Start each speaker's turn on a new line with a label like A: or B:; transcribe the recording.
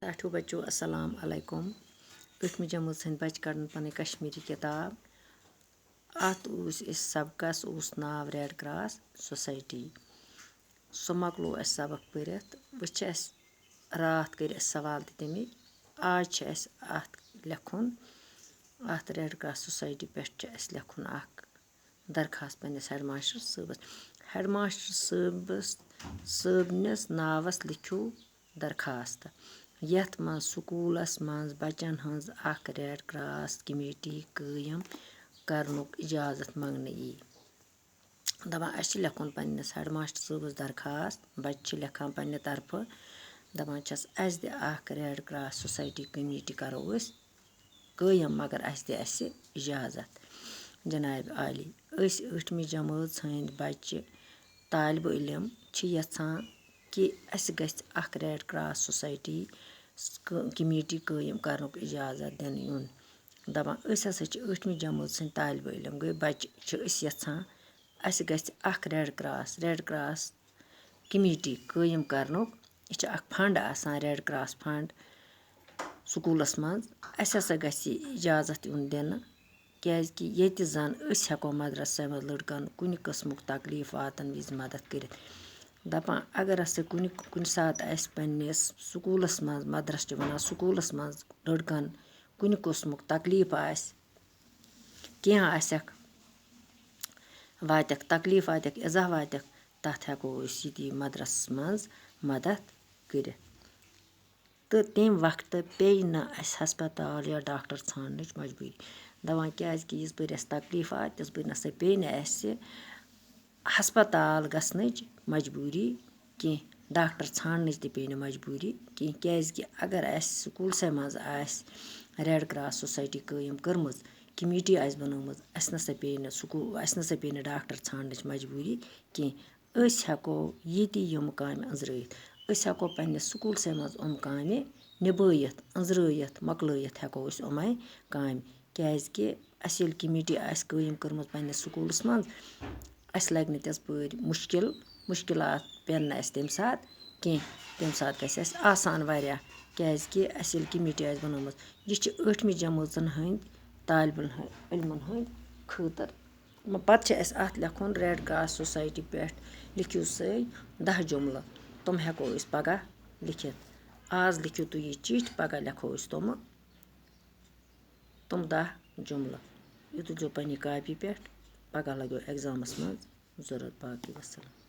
A: ٹھو بچو السلام علیکم ٲٹھمہِ جمٲژ ہٕنٛدۍ بچہِ کڑن پنٕنۍ کشمیٖری کِتاب اتھ أسۍ سبقس اوس ناو ریڈ کراس سوسایٹی سُہ مۄکلو اسہِ سبق پٔرِتھ وۄنۍ چھِ اسہِ راتھ کٔرۍ اسہِ سوال تہِ تمِکۍ آز چھِ اسہِ اتھ لیکھُن اتھ ریڈ کراس سوسایٹی پٮ۪ٹھ چھُ اسہِ لیکھُن اکھ درخاست پننِس ہیڈ ماسٹر صٲبس ہیڈ ماسٹر صٲبنِس ناوس لیکھِو درخاست یتھ منٛز سکوٗلس منٛز بچن ہٕنٛز اکھ ریڈ کراس کمیٖٹی قٲیم کرنُک اجازت منٛگنہٕ یی دپان اسہِ چھُ لیکھُن پننِس ہیڈ ماسٹر صٲبس درخاست بچہِ چھِ لیکھان پننہِ طرفہٕ دپان چھس اسہِ دِ اکھ ریڈ کراس سوسایٹی کمیٖٹی کرو أسۍ قٲیم مگر اسہِ دِ اسہِ اجازت جنابِ عالی أسۍ ٲٹھمہِ جمٲژ ہٕنٛدۍ بچہِ طالبہٕ علم چھِ یژھان کہِ اسہِ گژھِ اکھ ریڈ کراس سوسایٹی کمیٖٹی قٲیم کرنُک اجازت دِنہٕ یُن دپان أسۍ ہسا چھِ ٲٹھمہِ جمٲژ ہٕنٛدۍ طالبہٕ علم گٔے بچہِ چھِ أسۍ یژھان اسہِ گژھِ اکھ ریڈ کراس کمیٖٹی قٲیم کرنُک یہِ چھِ اکھ فنڈ آسان ریڈ کراس فنڈ سکوٗلس منٛز اسہِ ہسا گژھِ یہِ اجازت یُن دِنہٕ کیازِ کہِ ییٚتہِ زن أسۍ ہٮ۪کو مدرسن منٛز لٔڑکن کُنہِ قٕسمُک تکلیٖف واتن وِزِ مدد کٔرِتھ دپان اگر ہسا کُنہِ ساتہٕ اسہِ پننِس سکوٗلس منٛز مدرس چھِ ونان سکوٗلس منٛز لٔڑکن کُنہِ قٕسمُک تکلیٖف آسہِ کینٛہہ آسٮ۪کھ واتٮ۪کھ تکلیٖف واتٮ۪کھ اِزہ واتٮ۪کھ تتھ ہٮ۪کو أسۍ ییٚتی مدرسس منٛز مدد کٔرِتھ تہٕ تمہِ وقتہٕ پیٚیہِ نہٕ اسہِ ہسپتال یا ڈاکٹر ژھانڈنٕچ مجبوٗری دپان کیازِ کہِ یِژ پھِر اسہِ تکلیٖف آے تِژ پھِر نسا پیٚیہِ نہٕ اسہِ ہسپتال گژھنٕچ مجبوٗری کینٛہہ ڈاکٹر ژھانڈنٕچ تہِ پیٚیہِ نہٕ مجبوٗری کینٛہہ کیازِ کہِ اگر اسہِ سکوٗلسٕے منٛز آسہِ ریڈ کراس سوسایٹی قٲیم کٔرمٕژ کمیٖٹی آسہِ بنٲومٕژ اسہِ نسا پیٚیہِ نہٕ ڈاکٹر ژھانڈنٕچ مجبوٗری کینٛہہ أسۍ ہٮ۪کو ییٚتی یِم کامہِ أنٛزرٲیِتھ أسۍ ہٮ۪کو پننِس سکوٗلسٕے منٛز یِم کامہِ نِبٲیِتھ أنٛزرٲیِتھ مۄکلٲیِتھ ہٮ۪کو أسۍ یِمے کامہِ کیازِ کہِ اسہِ ییٚلہِ کمیٖٹی آسہِ قٲیم کٔرمٕژ پننِس سکوٗلس منٛز اسہِ لگہِ نہٕ تِژ پٲرۍ مُشکلات پٮ۪ن نہٕ اسہِ تمہِ ساتہٕ کینٛہہ تمہِ ساتہٕ گژھِ اسہِ آسان واریاہ کیازِ کہِ اسہِ ییٚلہِ کمیٖٹی آسہِ بنٲومٕژ یہِ چھِ ٲٹھمہِ جمٲژن ہٕنٛدۍ طالبہٕ علمن ہٕنٛدۍ خٲطرٕ پتہٕ چھِ اسہِ اتھ لیکھُن ریڈ کراس سوسایٹی پٮ۪ٹھ لیکھِو سا 10 جملہٕ تِم ہٮ۪کو أسۍ پگاہ لیکھِتھ آز لیکھِو تُہۍ یہِ چِٹھۍ پگاہ لیکھو أسۍ تِم 10 جملہٕ یہِ تُلۍزیو پننہِ کاپی پٮ۪ٹھ پگاہ لگیو ایٚگزامس منٛز ضوٚرتھ باقٕے وسلام